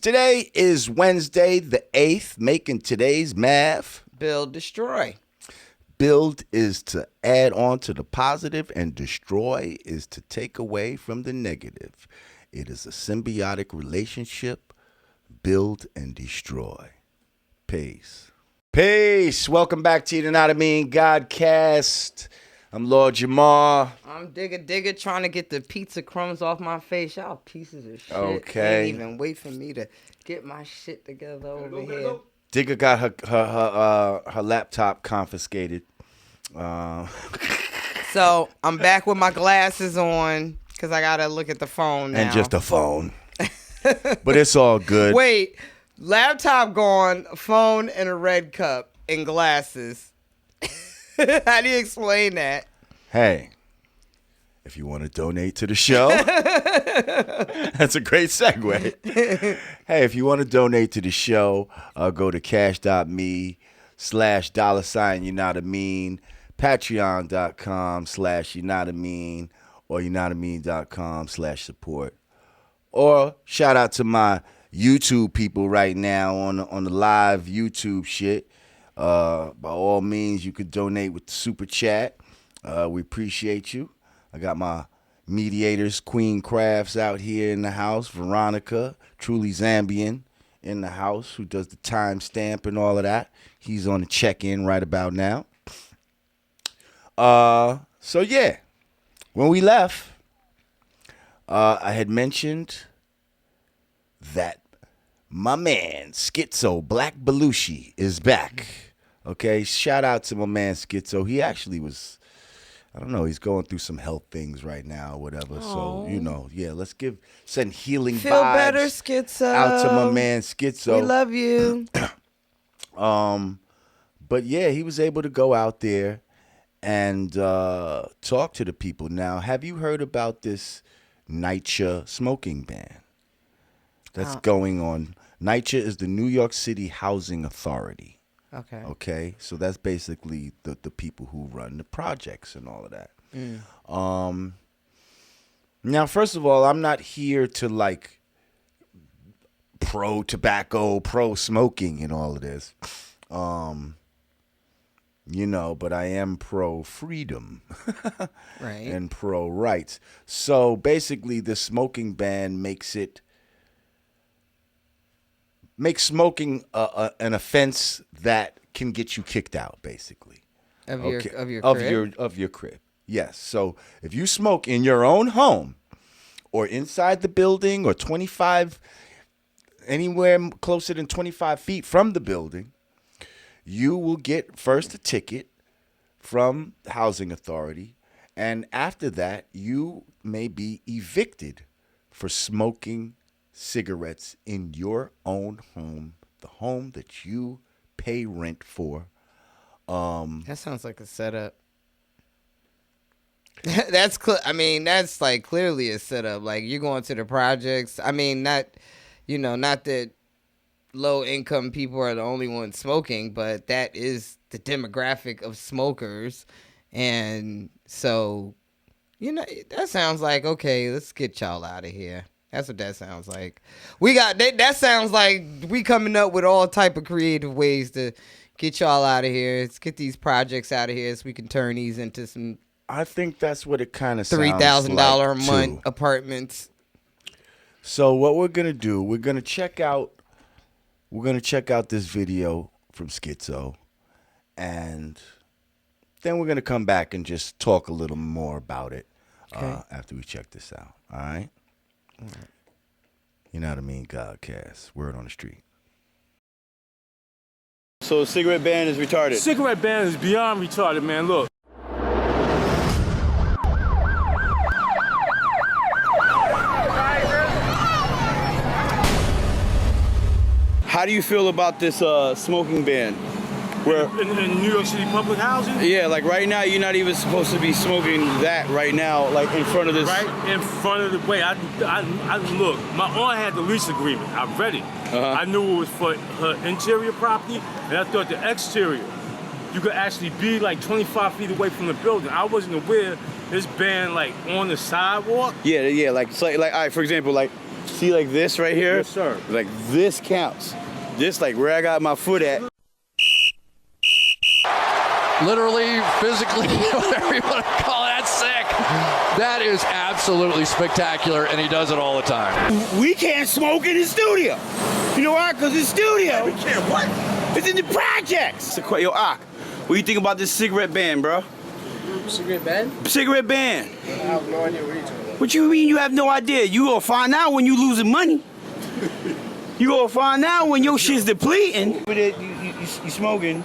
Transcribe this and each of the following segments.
Today is Wednesday the 8th, making today's math. Build, destroy. Build is to add on to the positive, and destroy is to take away from the negative. It is a symbiotic relationship. Build and destroy. Peace. Peace. Welcome back to the Not a Mean Godcast. I'm Lord Jamar. I'm digger trying to get the pizza crumbs off my face. Y'all pieces of shit. Okay. Ain't even wait for me to get my shit together over here. Digger got her laptop confiscated. So I'm back with my glasses on because I gotta look at the phone now. And just a phone. But it's all good. Wait, laptop gone, phone and a red cup and glasses. How do you explain that? Hey, if you want to donate to the show, that's a great segue. Hey, if you want to donate to the show, go to cash.me/$ you not a mean, patreon.com/you not a mean, or you not a mean.com/support. Or shout out to my YouTube people right now on the live YouTube shit. By all means, you could donate with the super chat. We appreciate you. I got my mediators, Queen Crafts, out here in the house. Veronica, truly Zambian, in the house, who does the timestamp and all of that. He's on the check-in right about now. So yeah, when we left, I had mentioned that my man Skitzo Black Belushi is back. Okay, shout out to my man Skitzo. He actually was, I don't know, he's going through some health things right now or whatever. Aww. So, you know, yeah, let's send healing Feel vibes better, Skitzo. out to my man Skitzo. We love you. But yeah, he was able to go out there and talk to the people. Now, have you heard about this NYCHA smoking ban that's going on? NYCHA is the New York City Housing Authority. Okay, so that's basically the people who run the projects and all of that. Now, first of all, I'm not here to like pro tobacco, pro smoking and all of this. You know, but I am pro freedom Right. and pro rights. So basically the smoking ban makes smoking an offense that can get you kicked out, basically. Of your crib? Of your crib. Yes. So if you smoke in your own home or inside the building or anywhere closer than 25 feet from the building, you will get first a ticket from the housing authority, and after that you may be evicted for smoking cigarettes in your own home, the home that you pay rent for. That sounds like a setup. That's like clearly a setup. Like you're going to the projects. I mean, not that low income people are the only ones smoking, but that is the demographic of smokers. And so, that sounds like, okay, let's get y'all out of here. That's what that sounds like. That sounds like we coming up with all type of creative ways to get y'all out of here. Let's get these projects out of here so we can turn these into some. I think that's what it kind of sounds $3,000 like a month apartments. So what we're gonna do? We're gonna check out this video from Skitzo, and then we're gonna come back and just talk a little more about it after we check this out. All right. You know what I mean, Godcast. Word on the street. So cigarette ban is retarded? Cigarette ban is beyond retarded, man. Look. How do you feel about this smoking ban? Where in New York City public housing? Yeah, like right now, you're not even supposed to be smoking that right now, like in front of this. Right in front of the way. I look, my aunt had the lease agreement. I read it. I knew it was for her interior property, and I thought the exterior you could actually be like 25 feet away from the building. I wasn't aware this band like on the sidewalk. Yeah, like it's like all right, for example, like see like this right here? Yes, sir. Like this counts. This like where I got my foot at. Literally, physically, whatever you want to call it, that's sick. That is absolutely spectacular, and he does it all the time. We can't smoke in the studio. You know why? Because the studio. We can't what? It's in the projects. Yo, Ak, what do you think about this cigarette ban, bro? Cigarette ban? Cigarette ban. I have no idea what you're talking about. What you mean you have no idea? You gonna find out when you losing money. You gonna find out when your shit's depleting. You smoking.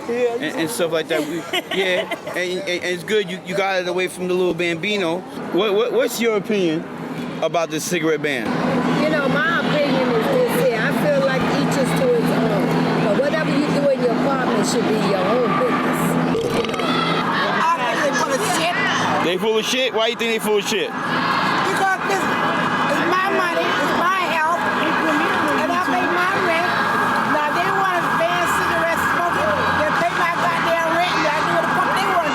Yeah, and stuff like that. And it's good you got it away from the little Bambino. What's your opinion about this cigarette ban? You know, my opinion is this here. I feel like each is to its own. But whatever you do in your apartment should be your own business. You know. I think they full of shit. They full of shit? Why you think they full of shit? Because this is my money, it's my health, and I pay my rent. Now they want to ban cigarette smoking. They pay my goddamn rent, and I do what the fuck they want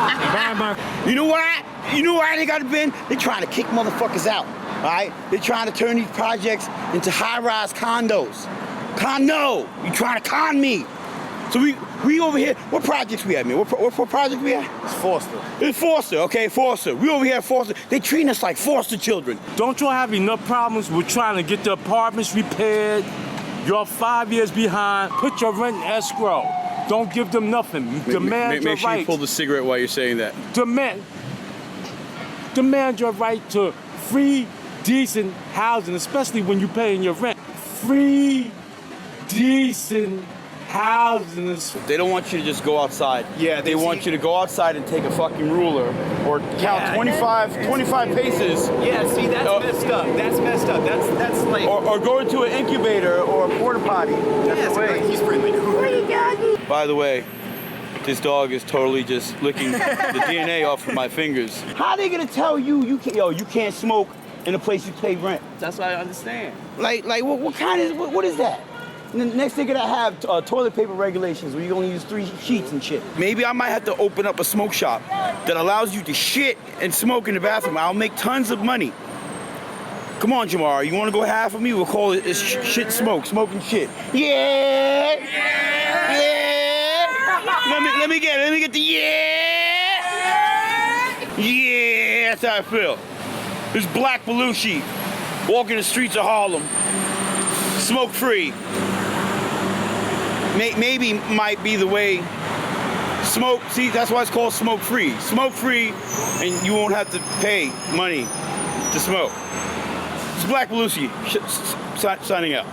to do. You know why? You know why they got to ban? They trying to kick motherfuckers out. All right? They're trying to turn these projects into high-rise condos. Condo! You trying to con me. So we over here, what projects we at, man? What project we at? It's Foster. It's Foster, okay, Foster. We over here at Foster. They treating us like foster children. Don't y'all have enough problems with trying to get the apartments repaired? You're 5 years behind. Put your rent in escrow. Don't give them nothing. Demand your Make sure you rights. pull the cigarette while you're saying that. Demand your right to free, decent housing, especially when you're paying your rent. Free, decent housing. They don't want you to just go outside. Yeah, they want you to go outside and take a fucking ruler or count 25 paces. Yeah, see, that's messed up. That's messed up. That's like... Or go into an incubator or a porta potty. That's the way. He's friendly. By the way, this dog is totally just licking the DNA off of my fingers. How are they gonna tell you can't smoke in a place you pay rent? That's what I understand. Like what is that? And then next they're gonna have toilet paper regulations where you're gonna use 3 sheets and shit. Maybe I might have to open up a smoke shop that allows you to shit and smoke in the bathroom. I'll make tons of money. Come on, Jamar, you wanna go half of me? We'll call it shit smoking shit. Yeah. Let me get the yeah. Yeah, that's how I feel. This Black Belushi walking the streets of Harlem, smoke free. Maybe might be the way. Smoke, see, that's why it's called smoke free. Smoke free, and you won't have to pay money to smoke. It's Black Belushi signing out.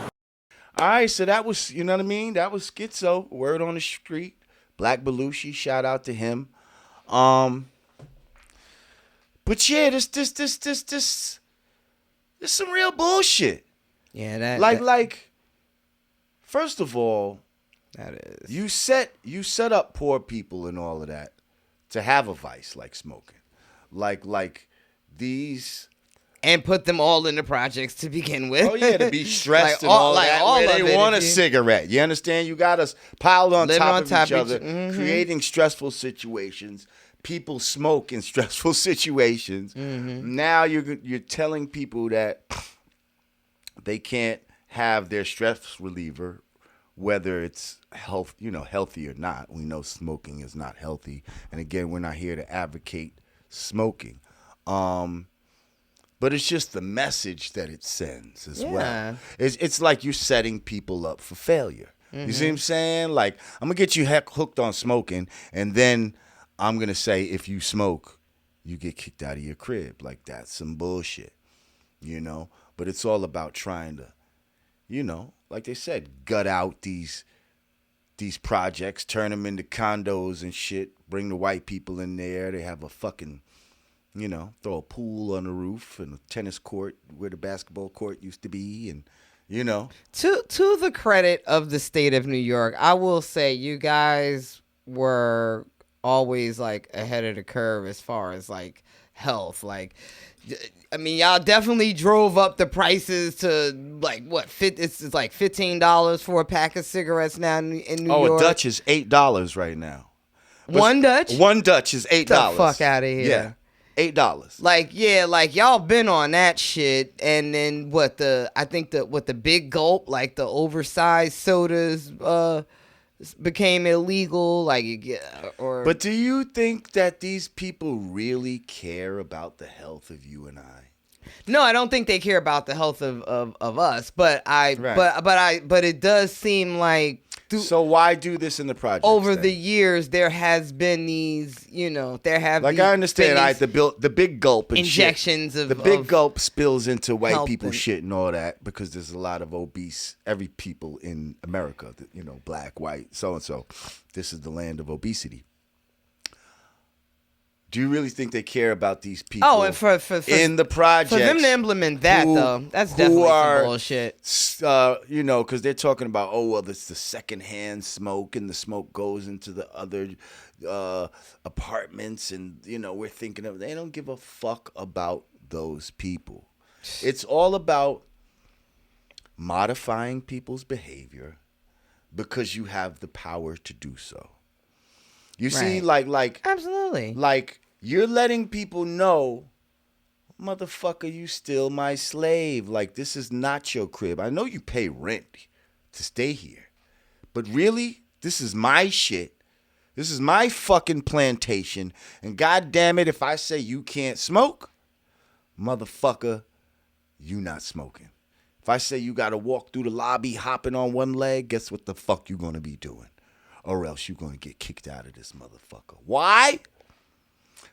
All right, so that was, you know what I mean? That was Skitzo, word on the street. Black Belushi, shout out to him. But yeah, this some real bullshit. Yeah, Like, first of all, that is. you set up poor people and all of that to have a vice like smoking. Like these. And put them all in the projects to begin with. Oh yeah, to be stressed Like and all like that. all Where of they it, want a if you- cigarette. You understand? You got us piled on Living top on of top each of other, each- creating stressful situations. People smoke in stressful situations. Now you're telling people that they can't have their stress reliever, whether it's healthy or not. We know smoking is not healthy, and again, we're not here to advocate smoking. But it's just the message that it sends as well. It's like you're setting people up for failure. You see what I'm saying? Like, I'm going to get you hooked on smoking, and then I'm going to say, if you smoke, you get kicked out of your crib. Like, that's some bullshit, But it's all about trying to, like they said, gut out these projects, turn them into condos and shit, bring the white people in there. They have a fucking... throw a pool on the roof and a tennis court where the basketball court used to be, and To the credit of the state of New York, I will say you guys were always like ahead of the curve as far as like health. Like, I mean, y'all definitely drove up the prices to like what? It's like $15 for a pack of cigarettes now in New York. Oh, a Dutch is $8 right now. One Dutch? One Dutch is $8. The fuck out of here. Yeah. $8. Like y'all been on that shit, and then the big gulp, like the oversized sodas became illegal, But do you think that these people really care about the health of you and I? No, I don't think they care about the health of us, but it does seem like so why do this in the project? Over the years, there has been these, I understand, the big gulp and injections shit. of the big gulp spills into white people and shit and all that because there's a lot of obese people in America, black, white, so and so. This is the land of obesity. Do you really think they care about these people? Oh, and for in the project for them to implement that though, that's definitely some bullshit. Because they're talking about it's the secondhand smoke, and the smoke goes into the other apartments, and we're thinking of they don't give a fuck about those people. It's all about modifying people's behavior because you have the power to do so. You see, like absolutely, like you're letting people know, motherfucker, you still my slave. Like, this is not your crib. I know you pay rent to stay here, but really, this is my shit. This is my fucking plantation. And God damn it, if I say you can't smoke, motherfucker, you not smoking. If I say you gotta walk through the lobby hopping on one leg, guess what the fuck you gonna be doing? Or else you're going to get kicked out of this motherfucker. Why?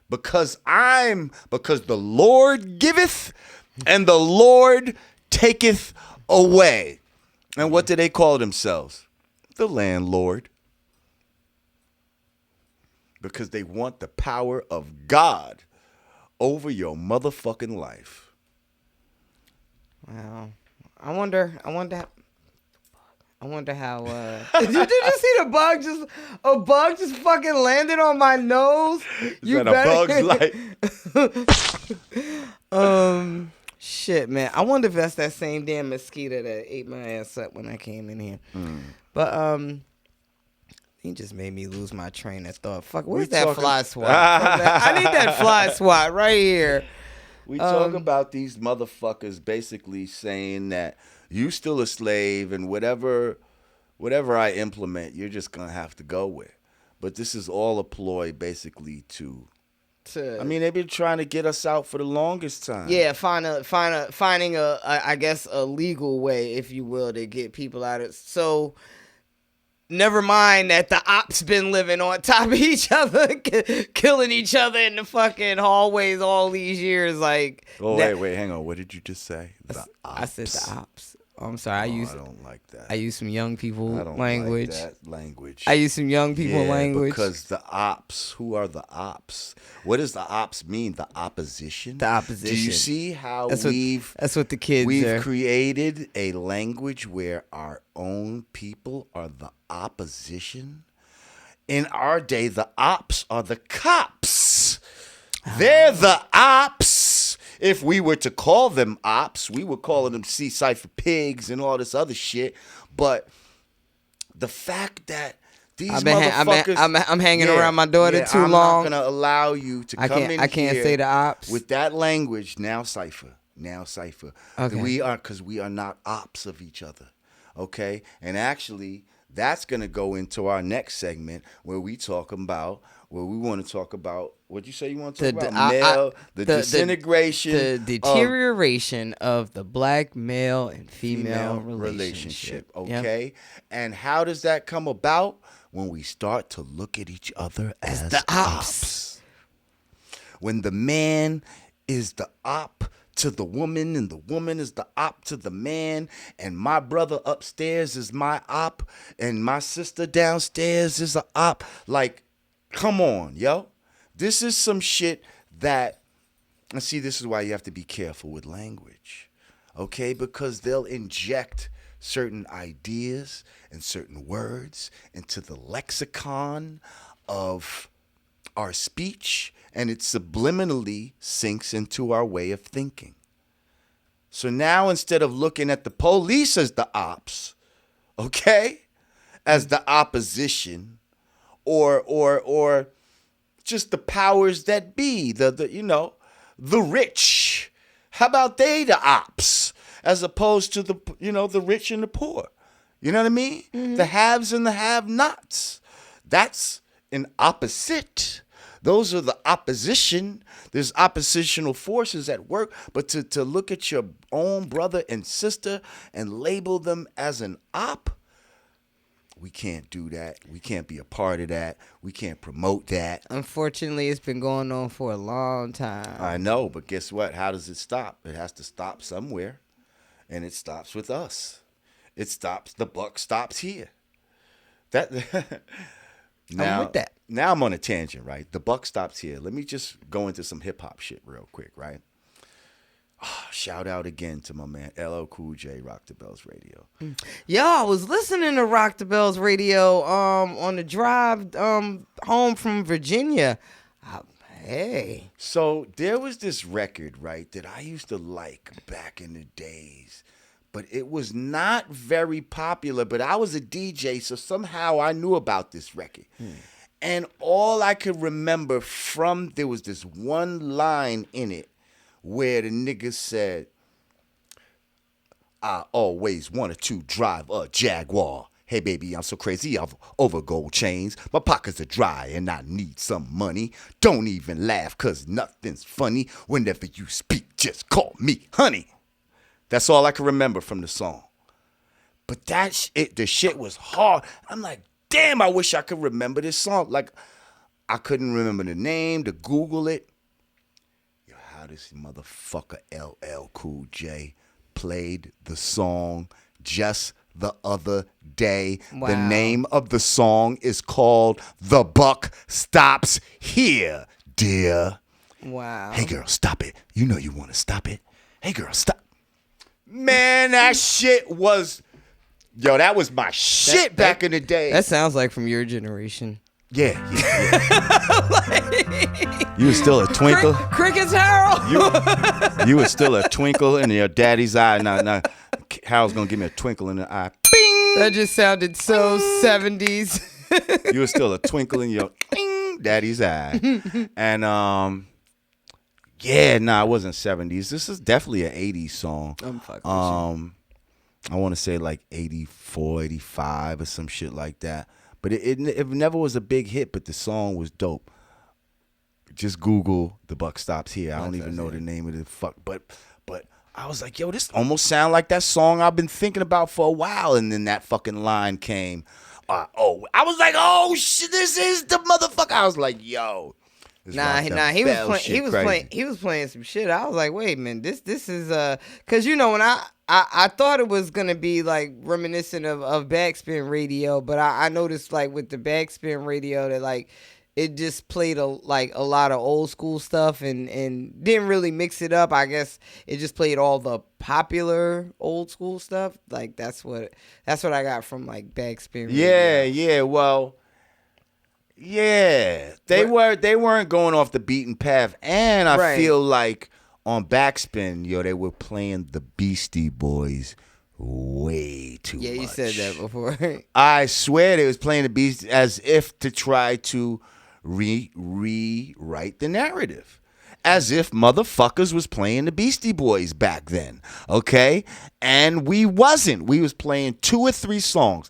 Because the Lord giveth and the Lord taketh away. And what do they call themselves? The landlord. Because they want the power of God over your motherfucking life. Wow. I wonder how. Did you see the bug? A bug just fucking landed on my nose. Is that a bug's life? Shit, man. I wonder if that's that same damn mosquito that ate my ass up when I came in here. But he just made me lose my train of thought. Fuck, where's that fly swat? I need that fly swat right here. We talk about these motherfuckers basically saying that you still a slave, and whatever I implement, you're just gonna have to go with. But this is all a ploy, basically, I mean, they've been trying to get us out for the longest time. Yeah, finding I guess a legal way, if you will, to get people out of. So, never mind that the ops been living on top of each other, killing each other in the fucking hallways all these years. Like, wait, hang on. What did you just say? I said the ops. I'm sorry. I don't like that. I use some young people language. language. Like that language. I use some young people language. Because the ops. Who are the ops? What does the ops mean? The opposition. The opposition. Do you see how that's what the kids we've created a language where our own people are the opposition? In our day, the ops are the cops. They're the ops. If we were to call them ops, we would call them C-Cypher pigs and all this other shit. But the fact that these motherfuckers... I'm hanging around my daughter too long. I'm not going to allow you to come in I can't say the ops. With that language, now Cypher. Okay. Because we are not ops of each other. Okay? And actually, that's going to go into our next segment where we want to talk about, what'd you say you want to talk about? The disintegration. The deterioration of the black male and female relationship. Okay? Yep. And how does that come about? When we start to look at each other as the ops. When the man is the op to the woman, and the woman is the op to the man, and my brother upstairs is my op, and my sister downstairs is a op. Like, come on, yo. This is some shit that, and see, this is why you have to be careful with language, okay? Because they'll inject certain ideas and certain words into the lexicon of our speech, and it subliminally sinks into our way of thinking. So now, instead of looking at the police as the ops, okay, as the opposition, or just the powers that be, the rich. How about they the ops as opposed to the rich and the poor? You know what I mean? Mm-hmm. The haves and the have-nots. That's an opposite. Those are the opposition. There's oppositional forces at work. But to look at your own brother and sister and label them as an op, we can't do that. We can't be a part of that. We can't promote that. Unfortunately, it's been going on for a long time. I know, but guess what? How does it stop? It has to stop somewhere, and it stops with us. It stops. The buck stops here. That now, I'm with that. Now I'm on a tangent, right? The buck stops here. Let me just go into some hip hop shit real quick, right? Shout out again to my man LL Cool J, Rock the Bells Radio. Yo, I was listening to Rock the Bells Radio on the drive home from Virginia. Hey. So there was this record, right, that I used to like back in the days. But it was not very popular. But I was a DJ, so somehow I knew about this record. And all I could remember there was this one line in it where the nigga said, I always wanted to drive a Jaguar. Hey, baby, I'm so crazy over gold chains. My pockets are dry and I need some money. Don't even laugh, cause nothing's funny. Whenever you speak, just call me honey. That's all I can remember from the song. But the shit was hard. I'm like, damn, I wish I could remember this song. Like, I couldn't remember the name, to Google it. Yo, how this motherfucker LL Cool J played the song just the other day. Wow. The name of the song is called The Buck Stops Here, dear. Wow. Hey, girl, stop it. You know you want to stop it. Hey, girl, stop. Man, that shit was... Yo, that was my shit back in the day. That sounds like from your generation. Yeah. You were still a twinkle. Cricket's Harold. You were still a twinkle in your daddy's eye. Now, Harold's going to give me a twinkle in the eye. Bing! That just sounded so 70s. You were still a twinkle in your daddy's eye. And, it wasn't 70s. This is definitely an 80s song. I'm fucking with you. I want to say like 84, 85 or some shit like that. But it never was a big hit, but the song was dope. Just Google The Buck Stops Here. I don't even know the name of the fuck. But I was like, yo, this almost sound like that song I've been thinking about for a while. And then that fucking line came. I was like, oh, shit, this is the motherfucker. I was like, yo. He was playing some shit. I was like, wait a minute, this is because when I thought it was gonna be like reminiscent of Backspin Radio, but I noticed like with the Backspin Radio that like it just played a lot of old school stuff and didn't really mix it up. I guess it just played all the popular old school stuff. Like that's what I got from like Backspin Radio. Yeah, well. Yeah, they weren't going off the beaten path, and I feel like on Backspin, they were playing the Beastie Boys way too much. Yeah, you said that before. I swear they was playing the Beastie as if to try to rewrite the narrative, as if motherfuckers was playing the Beastie Boys back then, okay? And we wasn't. We was playing 2 or 3 songs.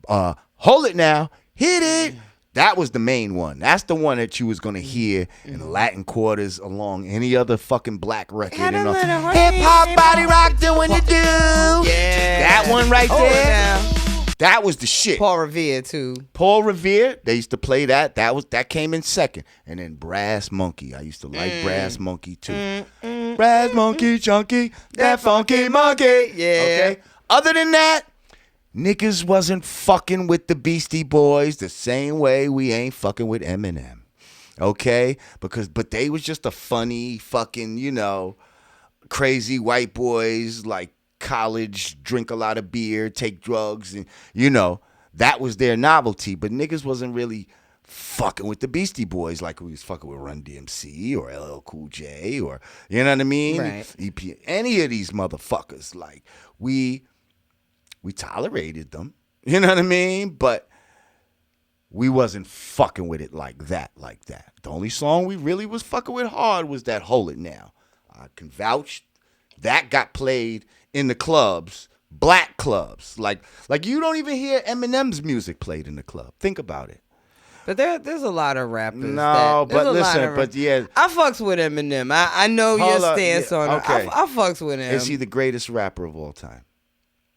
Hold It Now, Hit It. That was the main one. That's the one that you was gonna hear in the Latin quarters along any other fucking black record. Hip hop, body rock, doing the do. Yeah, that one right there. That was the shit. Paul Revere too. Paul Revere. They used to play that. That came in second. And then Brass Monkey. I used to like Brass Monkey too. Brass Monkey, chunky, that funky monkey. Yeah. Okay. Other than that. Niggas wasn't fucking with the Beastie Boys the same way we ain't fucking with Eminem, okay? But they was just a funny fucking, crazy white boys, like college, drink a lot of beer, take drugs, and, that was their novelty. But niggas wasn't really fucking with the Beastie Boys like we was fucking with Run DMC or LL Cool J or, you know what I mean? Right. EP, any of these motherfuckers, like, we tolerated them, you know what I mean? But we wasn't fucking with it like that. The only song we really was fucking with hard was that Hold It Now. I can vouch that got played in the clubs, black clubs. Like you don't even hear Eminem's music played in the club. Think about it. But there's a lot of rappers. No, but listen, but yeah. I fucks with Eminem. I know your stance on it. Okay. I fucks with him. Is he the greatest rapper of all time?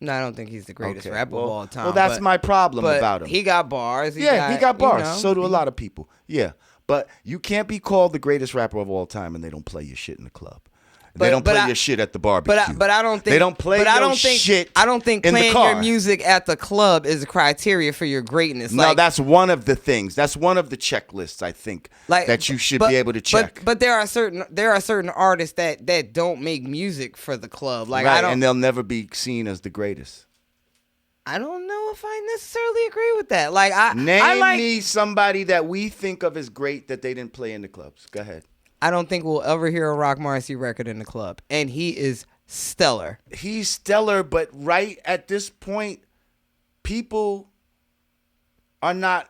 No, I don't think he's the greatest rapper of all time. Well, that's my problem about him. He got bars. He got bars. So do a lot of people. Yeah. But you can't be called the greatest rapper of all time and they don't play your shit in the club. They don't play your shit at the barbecue. But I don't think they don't play your shit. I don't think in playing the car. your music at the club is a criteria for your greatness. No, that's one of the things. That's one of the checklists I think that you should be able to check. But there are certain artists that don't make music for the club. Like right, and they'll never be seen as the greatest. I don't know if I necessarily agree with that. Like name me somebody that we think of as great that they didn't play in the clubs. Go ahead. I don't think we'll ever hear a Rock Marcy record in the club. And he is stellar. He's stellar, but right at this point, people are not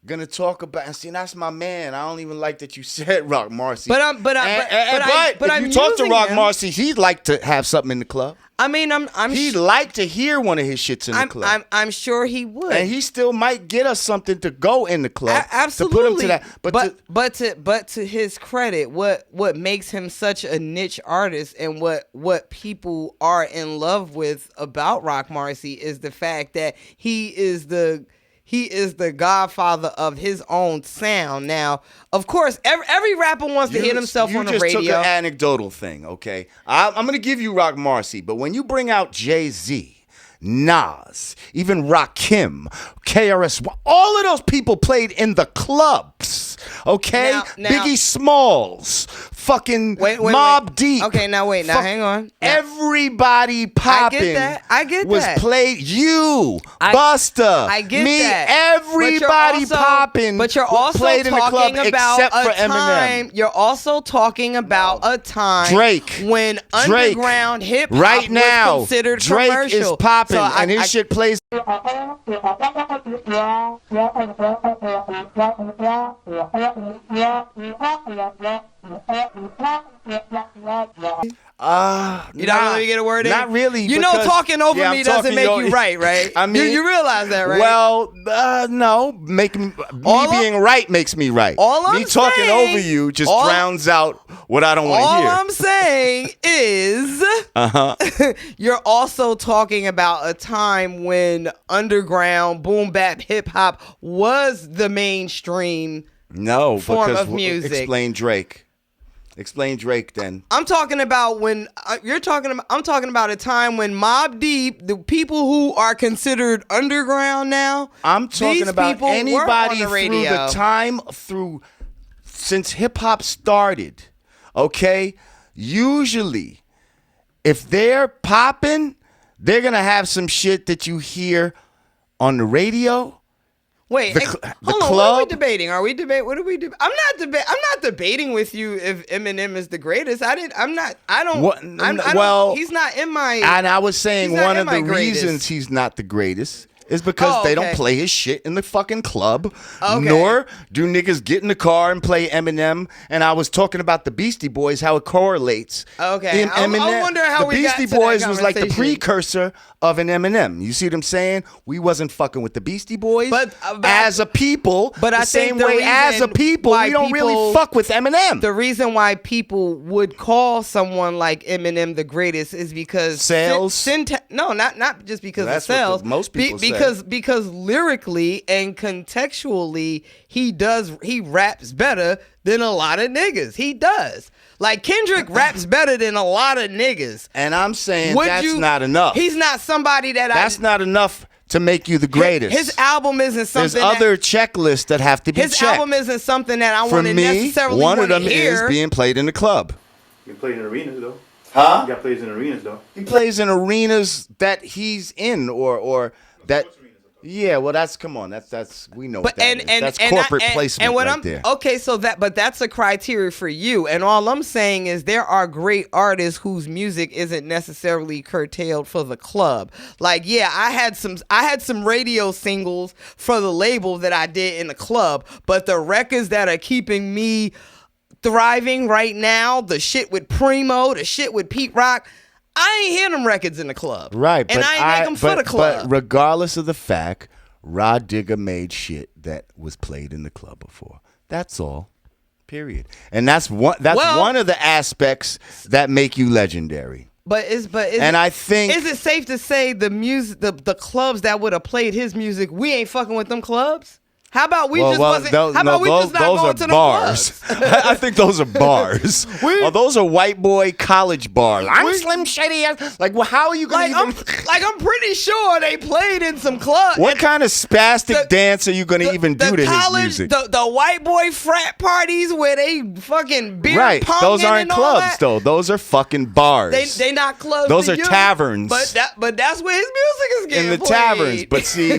gonna talk about. And see, that's my man. I don't even like that you said Rock Marcy. But if you talk to Rock Marcy, he'd like to have something in the club. I mean, he'd like to hear one of his shits in the club. I'm sure he would, and he still might get us something to go in the club. Absolutely, to put him to that. But to his credit, what makes him such a niche artist, and what people are in love with about Rock Marcy is the fact that he is the godfather of his own sound. Now, of course, every rapper wants to hit himself on the radio. You just took an anecdotal thing, okay? I'm going to give you Rock Marcy, but when you bring out Jay-Z, Nas, even Rakim, KRS, all of those people played in the clubs, okay? Now, Biggie Smalls, fucking Mobb Deep. Okay, now hang on. Everybody popping. I get that. Was played. Busta. I get me, that. Everybody popping. But you're also played in the club talking about except for a time. Eminem. You're also talking about a time when underground hip hop right now was considered Drake commercial. is popping, and his shit plays. You don't let me get a word in? Not really. You know talking over me doesn't make you right? I mean, you realize that, right? Well, no. Me being right makes me right. Me talking over you just drowns out what I don't want to hear. All I'm saying is you're also talking about a time when underground boom bap hip hop was the mainstream form of music. Explain Drake. Explain Drake then. I'm talking about when I'm talking about a time when Mobb Deep, the people who are considered underground now. I'm talking about anybody through the time since hip hop started. Okay? Usually, if they're popping, they're gonna have some shit that you hear on the radio. Wait, hold on. What are we debating? Are we debating? What are we debating? I'm not debating with you if Eminem is the greatest. He's not in my. And I was saying one of the reasons he's not the greatest is because they don't play his shit in the fucking club. Okay. Nor do niggas get in the car and play Eminem. And I was talking about the Beastie Boys, how it correlates. Okay. In Eminem. I wonder how the we got to Beastie Boys that was like the precursor of an Eminem. You see what I'm saying? We wasn't fucking with the Beastie Boys as a people. But I think as a people, we don't really fuck with Eminem. The reason why people would call someone like Eminem the greatest is because sales. No, not just because of sales. Most people say. Because lyrically and contextually, he raps better than a lot of niggas. He does. Like Kendrick raps better than a lot of niggas. And I'm saying that's not enough. He's not somebody that's not enough to make you the greatest. His album isn't something. There's other checklists that have to be checked. His album isn't something that I want to necessarily one of them hear. is being played in the club. You play in arenas though. Huh? You got plays in arenas though. He plays in arenas that he's in or that. Yeah, well, that's we know what that is. That's and corporate placement and what right there. Okay, so that's a criteria for you. And all I'm saying is there are great artists whose music isn't necessarily curtailed for the club. Like, yeah, I had some radio singles for the label that I did in the club, but the records that are keeping me thriving right now, the shit with Primo, the shit with Pete Rock, I ain't hear them records in the club. Right. And I ain't make them for the club. But regardless of the fact, Rod Digger made shit that was played in the club before. That's all. Period. And that's one of the aspects that make you legendary. I think, is it safe to say the music, the clubs that would have played his music, we ain't fucking with them clubs? How about we just not going to the bars? I think those are bars. Those are white boy college bars. I'm Slim Shady. Like, well, how are you going to even... I'm pretty sure they played in some clubs. What kind of spastic dance are you going to even do to his music? The white boy frat parties where they fucking beer right. ponging Those aren't clubs, that. though. Those are fucking bars. They not clubs. Those are taverns. But that's where his music is getting in the played. taverns. But see,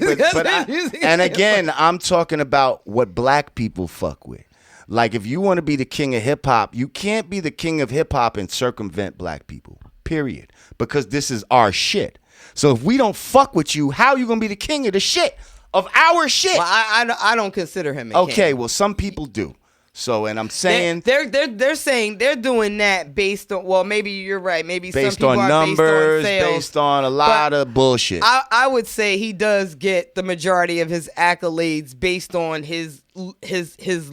and again, I'm talking about what black people fuck with. Like, if you want to be the king of hip hop, you can't be the king of hip hop and circumvent black people. Period. Because this is our shit. So if we don't fuck with you, how are you gonna be the king of the shit of our shit? Well, I don't consider him a okay, king. Well, some people do. So, and I'm saying they're saying they're doing that based on, well, maybe you're right. Maybe based some people on are numbers, based on sales, based on a lot of bullshit. I would say he does get the majority of his accolades based on his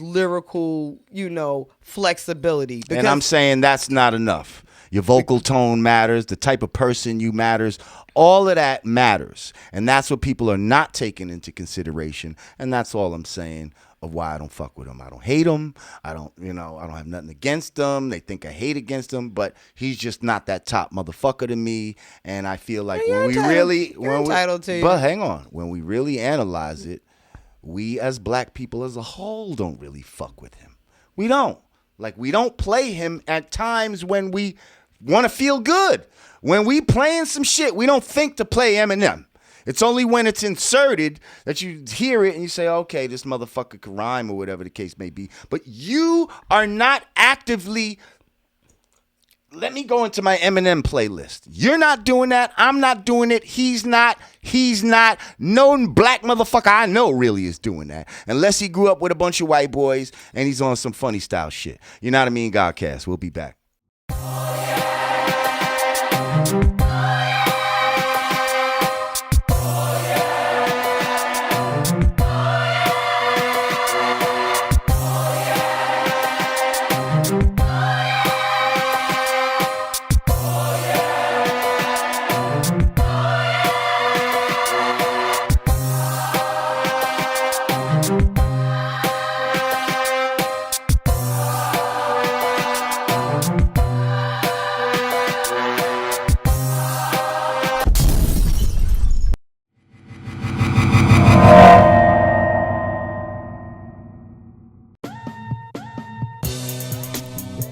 lyrical, flexibility. And I'm saying that's not enough. Your vocal tone matters. The type of person you matters. All of that matters. And that's what people are not taking into consideration. And that's all I'm saying of why I don't fuck with him. I don't hate him. I don't have nothing against him. They think I hate against him, but he's just not that top motherfucker to me. And I feel like when we really analyze it, we as black people as a whole don't really fuck with him. We don't. Like, we don't play him at times when we want to feel good. When we playing some shit, we don't think to play Eminem. It's only when it's inserted that you hear it and you say, okay, this motherfucker can rhyme or whatever the case may be. But you are not actively, let me go into my Eminem playlist. You're not doing that. I'm not doing it. He's not. No black motherfucker I know really is doing that. Unless he grew up with a bunch of white boys and he's on some funny style shit. You know what I mean? Godcast. We'll be back.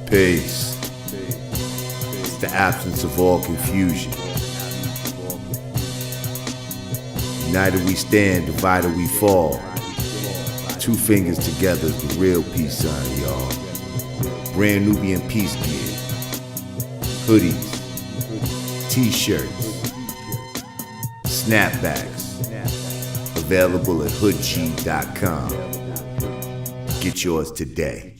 Peace. It's the absence of all confusion. United we stand, divided we fall. Two fingers together is the real peace sign, y'all. Brand Nubian peace gear. Hoodies. T-shirts. Snapbacks. Available at hoodg.com. Get yours today.